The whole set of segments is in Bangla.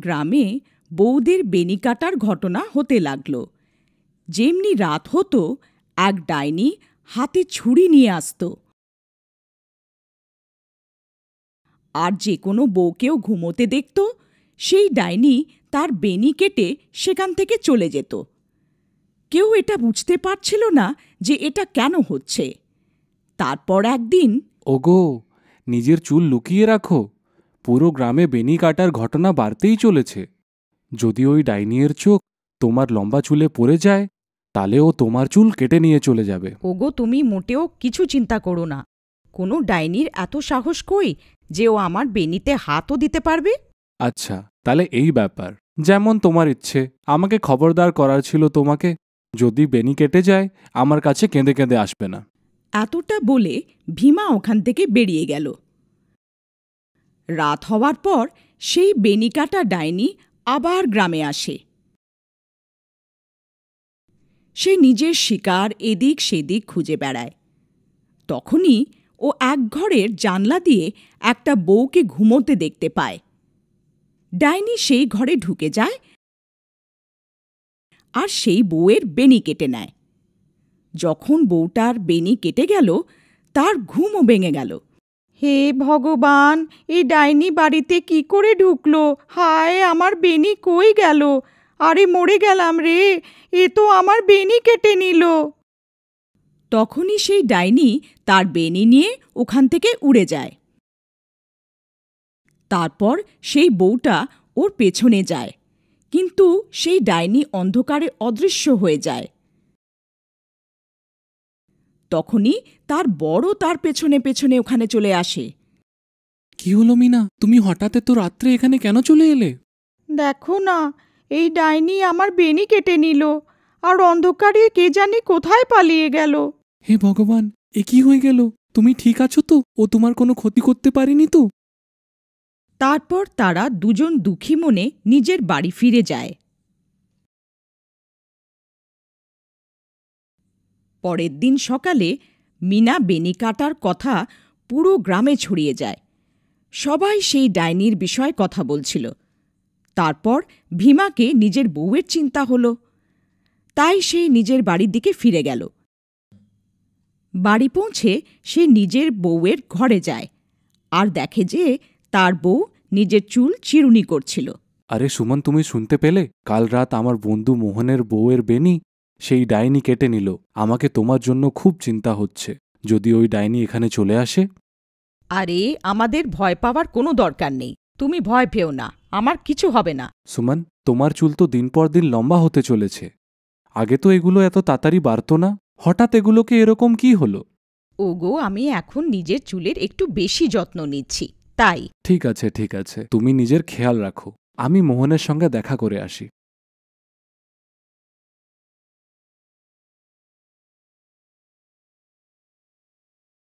গ্রামে বউদের বেনি কাটার ঘটনা হতে লাগল। যেমনি রাত হতো, এক ডাইনি হাতে ছুরি নিয়ে আসত, আর যে কোনো বউকেও ঘুমোতে দেখত, সেই ডাইনি তার বেনি কেটে সেখান থেকে চলে যেত। কেউ এটা বুঝতে পারছিল না যে এটা কেন হচ্ছে। তারপর একদিন, ওগো, নিজের চুল লুকিয়ে রাখো, পুরো গ্রামে বেনি কাটার ঘটনা বাড়তেই চলেছে। যদি ওই ডাইনিয়ের চোখ তোমার লম্বা চুলে পড়ে যায়, তাহলে ও তোমার চুল কেটে নিয়ে চলে যাবে। ওগো, তুমি মোটেও কিছু চিন্তা করো না। কোনো ডাইনির এত সাহস কই যে ও আমার বেনিতে হাতও দিতে পারবে? আচ্ছা, তাহলে এই ব্যাপার। যেমন তোমার ইচ্ছে, আমাকে খবরদার করার ছিল তোমাকে। যদি বেনি কেটে যায়, আমার কাছে কেঁদে কেঁদে আসবে না। এতটা বলে ভীমা ওখান থেকে বেরিয়ে গেল। রাত হওয়ার পর সেই বেনি কাটা ডাইনি আবার গ্রামে আসে। সে নিজের শিকার এদিক সেদিক খুঁজে বেড়ায়। তখনই ও এক ঘরের জানলা দিয়ে একটা বউকে ঘুমোতে দেখতে পায়। ডাইনি সেই ঘরে ঢুকে যায় আর সেই বউয়ের বেনি কেটে নেয়। যখন বউটার বেনি কেটে গেল, তার ঘুমও ভেঙে গেল। হে ভগবান, এই ডাইনি বাড়িতে কি করে ঢুকলো? হায়, আমার বেনি কই গেল? আরে মরে গেলাম রে, এ তো আমার বেনি কেটে নিল। তখনই সেই ডাইনি তার বেনি নিয়ে ওখান থেকে উড়ে যায়। তারপর সেই বউটা ওর পেছনে যায়, কিন্তু সেই ডাইনি অন্ধকারে অদৃশ্য হয়ে যায়। তখনই তার বড় তার পেছনে পেছনে ওখানে চলে আসে। কি হলো মিনা, তুমি হঠাৎ এত রাত্রে এখানে কেন চলে এলে? দেখো না, এই ডাইনি আমার বেনি কেটে নিল, আর অন্ধকারে কে জানি কোথায় পালিয়ে গেল। হে ভগবান, এ কি হয়ে গেল? তুমি ঠিক আছো তো? ও তোমার কোনো ক্ষতি করতে পারেনি তো? তারপর তারা দুজন দুঃখী মনে নিজের বাড়ি ফিরে যায়। পরের দিন সকালে মিনা বেনি কাটার কথা পুরো গ্রামে ছড়িয়ে যায়। সবাই সেই ডাইনির বিষয়ে কথা বলছিল। তারপর ভীমাকে নিজের বউয়ের চিন্তা হলো, তাই সে নিজের বাড়ির দিকে ফিরে গেল। বাড়ি পৌঁছে সে নিজের বউয়ের ঘরে যায় আর দেখে যে তার বউ নিজের চুল চিরুনি করছিল। আরে সুমন, তুমি শুনতে পেলে? কাল রাত আমার বন্ধু মোহনের বউয়ের বেনি সেই ডাইনি কেটে নিল। আমাকে তোমার জন্য খুব চিন্তা হচ্ছে। যদি ওই ডাইনি এখানে চলে আসে? আরে, আমাদের ভয় পাওয়ার কোনো দরকার নেই। তুমি ভয় পেও না, আমার কিছু হবে না। সুমন, তোমার চুল তো দিন পর দিন লম্বা হতে চলেছে। আগে তো এগুলো এত তাড়াতাড়ি বাড়তো না, হঠাৎ এগুলোকে এরকম কি হলো? ওগো, আমি এখন নিজের চুলের একটু বেশি যত্ন নিচ্ছি, তাই। ঠিক আছে, ঠিক আছে, তুমি নিজের খেয়াল রাখো। আমি মোহনের সঙ্গে দেখা করে আসি।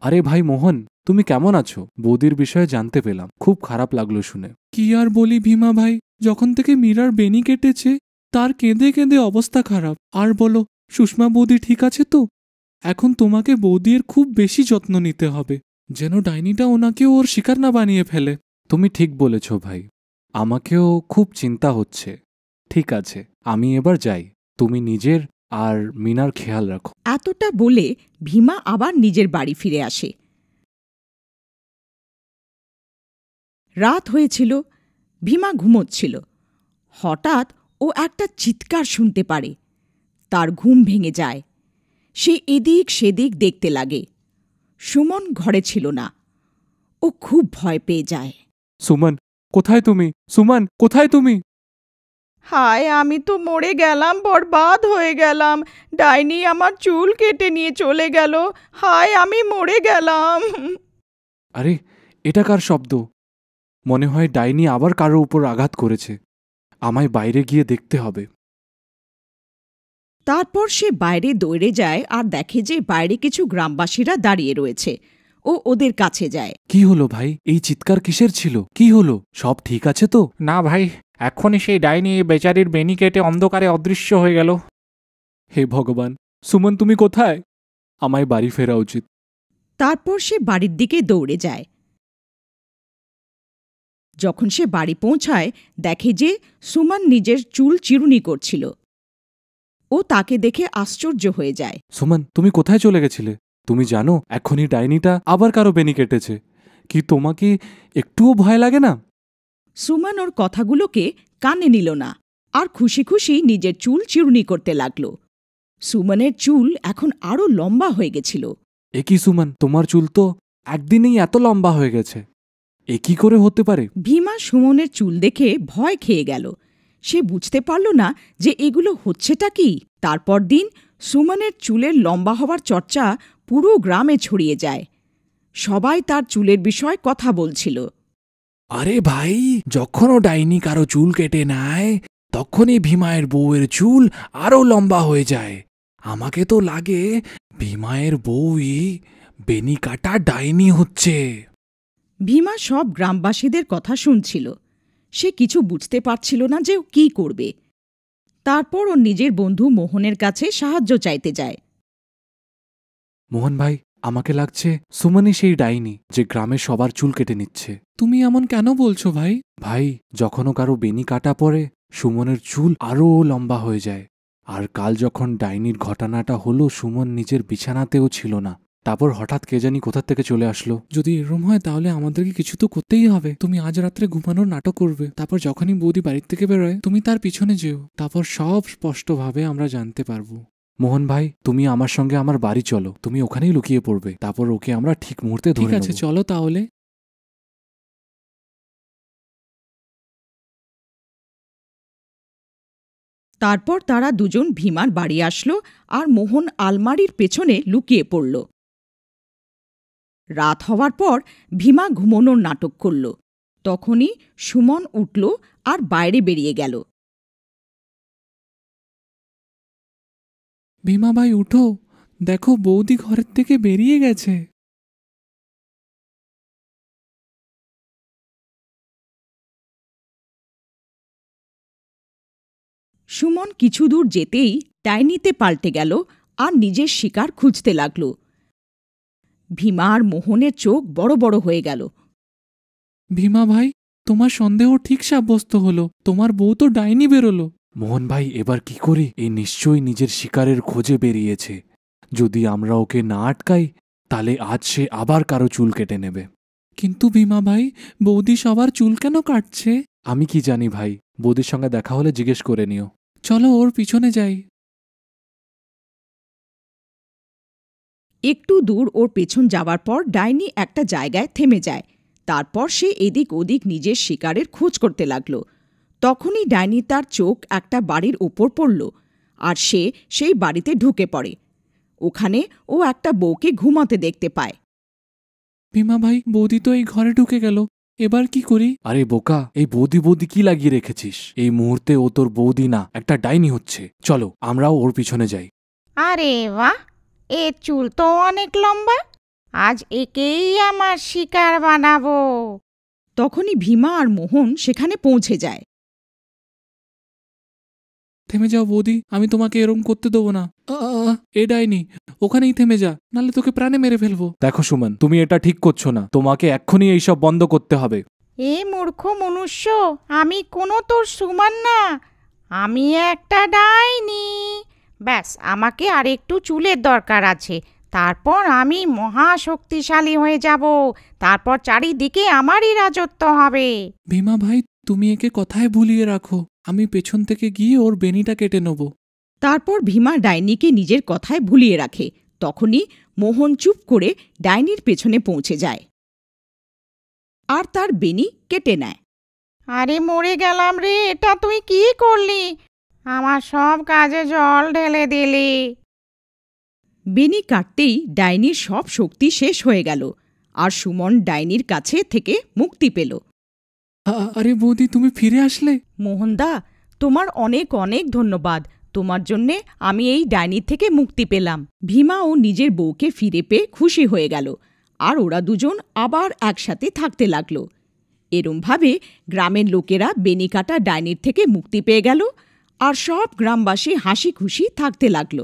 আরে ভাই মোহন, তুমি কেমন আছো? বৌদির বিষয়ে জানতে পেলাম, খুব খারাপ লাগলো শুনে। কি আর বলি ভীমা ভাই, যখন থেকে মীরার বেনি কেটেছে তার কেঁদে কেঁদে অবস্থা খারাপ। আর বলো, সুষমা বৌদি ঠিক আছে তো? এখন তোমাকে বৌদির খুব বেশি যত্ন নিতে হবে, যেন ডাইনিটা ওনাকে ওর শিকার না বানিয়ে ফেলে। তুমি ঠিক বলেছ ভাই, আমাকেও খুব চিন্তা হচ্ছে। ঠিক আছে, আমি এবার যাই। তুমি নিজের আর মিনার খেয়াল রাখো। এতটা বলে ভীমা আবার নিজের বাড়ি ফিরে আসে। রাত হয়েছিল, ভীমা ঘুমোচ্ছিল। হঠাৎ ও একটা চিৎকার শুনতে পারে। তার ঘুম ভেঙে যায়। সে এদিক সেদিক দেখতে লাগে। সুমন ঘরে ছিল না। ও খুব ভয় পেয়ে যায়। সুমন, কোথায় তুমি? সুমন, কোথায় তুমি? হায়, আমি তো মরে গেলাম, বরবাদ হয়ে গেলাম। ডাইনি আমার চুল কেটে নিয়ে চলে গেল। হায়, আমি মরে গেলাম। আরে, এটা কার শব্দ? মনে হয় ডাইনি আবার কারো উপর আঘাত করেছে। আমায় বাইরে গিয়ে দেখতে হবে। তারপর সে বাইরে দৌড়ে যায় আর দেখে যে বাইরে কিছু গ্রামবাসীরা দাঁড়িয়ে রয়েছে। ও ওদের কাছে যায়। কি হলো ভাই? এই চিৎকার কিসের ছিল? কি হলো? সব ঠিক আছে তো? না ভাই, এখনই সেই ডাইনি বেচারির বেনি কেটে অন্ধকারে অদৃশ্য হয়ে গেল। হে ভগবান, সুমন তুমি কোথায়? আমায় বাড়ি ফেরা উচিত। তারপর সে বাড়ির দিকে দৌড়ে যায়। যখন সে বাড়ি পৌঁছায় দেখে যে সুমন নিজের চুল চিরুনি করছিল। ও তাকে দেখে আশ্চর্য হয়ে যায়। সুমন, তুমি কোথায় চলে গেছিলে? তুমি জানো এখনই ডাইনিটা আবার কারো বেনি কেটেছে। কি তোমাকে একটুও ভয় লাগে না? সুমন ওর কথাগুলোকে কানে নিল না আর খুশি খুশি নিজের চুল চিরুনি করতে লাগল। সুমনের চুল এখন আরও লম্বা হয়ে গেছিল। এ কি সুমন, তোমার চুল তো একদিনেই এত লম্বা হয়ে গেছে। এ কি করে হতে পারে? ভীমা সুমনের চুল দেখে ভয় খেয়ে গেল। সে বুঝতে পারল না যে এগুলো হচ্ছেটা কি। তারপর দিন সুমনের চুলের লম্বা হওয়ার চর্চা পুরো গ্রামে ছড়িয়ে যায়। সবাই তার চুলের বিষয়ে কথা বলছিল। আরে ভাই, যখনও ডাইনি কারো চুল কেটে নেয় তখনই ভীমায়ের বউয়ের চুল আরো লম্বা হয়ে যায়। আমাকে তো লাগে ভীমায়ের বউই বেনি কাটা ডাইনি হচ্ছে। ভীমা সব গ্রামবাসীদের কথা শুনছিল। সে কিছু বুঝতে পারছিল না যে ও কী করবে। তারপর ও নিজের বন্ধু মোহনের কাছে সাহায্য চাইতে যায়। মোহন ভাই, আমাকে লাগছে সুমনই সেই ডাইনি যে গ্রামের সবার চুল কেটে নিচ্ছে। তুমি এমন কেন বলছো ভাই? ভাই, যখনও কারো বেনি কাটা পড়ে সুমনের চুল আরও লম্বা হয়ে যায়। আর কাল যখন ডাইনির ঘটনাটা হলো, সুমন নিজের বিছানাতেও ছিল না। তারপর হঠাৎ কে জানি কোথা থেকে চলে আসলো। যদি এরম হয় তাহলে আমাদেরকে কিছু তো করতেই হবে। তুমি আজ রাত্রে ঘুমানোর নাটক করবে, তারপর যখনই বৌদি বাড়ির থেকে বেরোয় তুমি তার পিছনে যেও। তারপর সব স্পষ্টভাবে আমরা জানতে পারবো। মোহন ভাই, তুমি আমার সঙ্গে আমার বাড়ি চলো। তুমি ওখানেই লুকিয়ে পড়বে, তারপর ওকে আমরা ঠিক মুহূর্তে ধরে নেব। ঠিক আছে, চলো তাহলে। তারপর তারা দুজন ভীমার বাড়ি আসলো আর মোহন আলমারির পেছনে লুকিয়ে পড়ল। রাত হওয়ার পর ভীমা ঘুমোনোর নাটক করল। তখনই সুমন উঠল আর বাইরে বেরিয়ে গেল। ভীমা ভাই, উঠো, দেখো বৌদি ঘরের থেকে বেরিয়ে গেছে। সুমন কিছু দূর যেতেই ডাইনিতে পাল্টে গেল আর নিজের শিকার খুঁজতে লাগল। ভীমা আর মোহনের চোখ বড় বড় হয়ে গেল। ভীমা ভাই, তোমার সন্দেহ ঠিক সাব্যস্ত হলো। তোমার বউ তো ডাইনি বেরোলো। মোহন ভাই, এবার কি করি? এই নিশ্চয়ই নিজের শিকারের খোঁজে বেরিয়েছে। যদি আমরা ওকে না আটকাই তাহলে আজ সে আবার কারো চুল কেটে নেবে। কিন্তু ভীমা ভাই, বৌদি সবার চুল কেন কাটছে? আমি কি জানি ভাই, বৌদির সঙ্গে দেখা হলে জিজ্ঞেস করে নিও। চলো ওর পিছনে যাই। একটু দূর ওর পেছন যাওয়ার পর ডাইনি একটা জায়গায় থেমে যায়। তারপর সে এদিক ওদিক নিজের শিকারের খোঁজ করতে লাগল। তখনই ডাইনি তার চোখ একটা বাড়ির ওপর পড়ল আর সে সেই বাড়িতে ঢুকে পড়ে। ওখানে ও একটা বউকে ঘুমাতে দেখতে পায়। ভীমা ভাই, বৌদি তো এই ঘরে ঢুকে গেল, এবার কি করি? আরে বোকা, এই বৌদি বৌদি কি লাগিয়ে রেখেছিস? এই মুহূর্তে ও তোর বৌদি না, একটা ডাইনি হচ্ছে। চলো আমরাও ওর পিছনে যাই। আরে বাহ, এর চুল তো অনেক লম্বা। আজ একেই আমার শিকার বানাবো। তখনই ভীমা আর মোহন সেখানে পৌঁছে যায়। থেমে যাও বৌদি, আমি তোমাকে এরম করতে দেবো না। এ ডাইনি, ওখানেই থেমে যা, নাহলে তোকে প্রাণে মেরে ফেলবো। দেখো সুমন, তুমি এটা ঠিক করছো না। তোমাকে এক্ষুনি এইসব বন্ধ করতে হবে। এ মূর্খ মনুষ্য, আমি কোনো তোর সুমান না, আমি একটা ডাইনি। ব্যাস, আমাকে আর একটু চুলের দরকার আছে, তারপর আমি মহাশক্তিশালী হয়ে যাব। তারপর চারিদিকে আমারই রাজত্ব হবে। ভীমা ভাই, তুমি একে কথায় ভুলিয়ে রাখো। আমি পেছন থেকে গিয়ে ওর বেনিটা কেটে নেব। তারপর ভীমা ডাইনিকে নিজের কথায় ভুলিয়ে রাখে। তখনই মোহন চুপ করে ডাইনির পেছনে পৌঁছে যায় আর তার বেনি কেটে নেয়। আরে মরে গেলাম রে, এটা তুই কি করলি? আমার সব কাজে জল ঢেলে দিলি। বেনি কাটতেই ডাইনির সব শক্তি শেষ হয়ে গেল আর সুমন ডাইনির কাছে থেকে মুক্তি পেল। আরে বৌদি, তুমি ফিরে আসলে? মোহনদা, তোমার অনেক অনেক ধন্যবাদ। তোমার জন্যে আমি এই ডাইনির থেকে মুক্তি পেলাম। ভীমা ও নিজের বউকে ফিরে পেয়ে খুশি হয়ে গেল আর ওরা দুজন আবার একসাথে থাকতে লাগল। এরমভাবে গ্রামের লোকেরা বেনি কাটা ডাইনির থেকে মুক্তি পেয়ে গেল আর সব গ্রামবাসী হাসি খুশি থাকতে লাগল।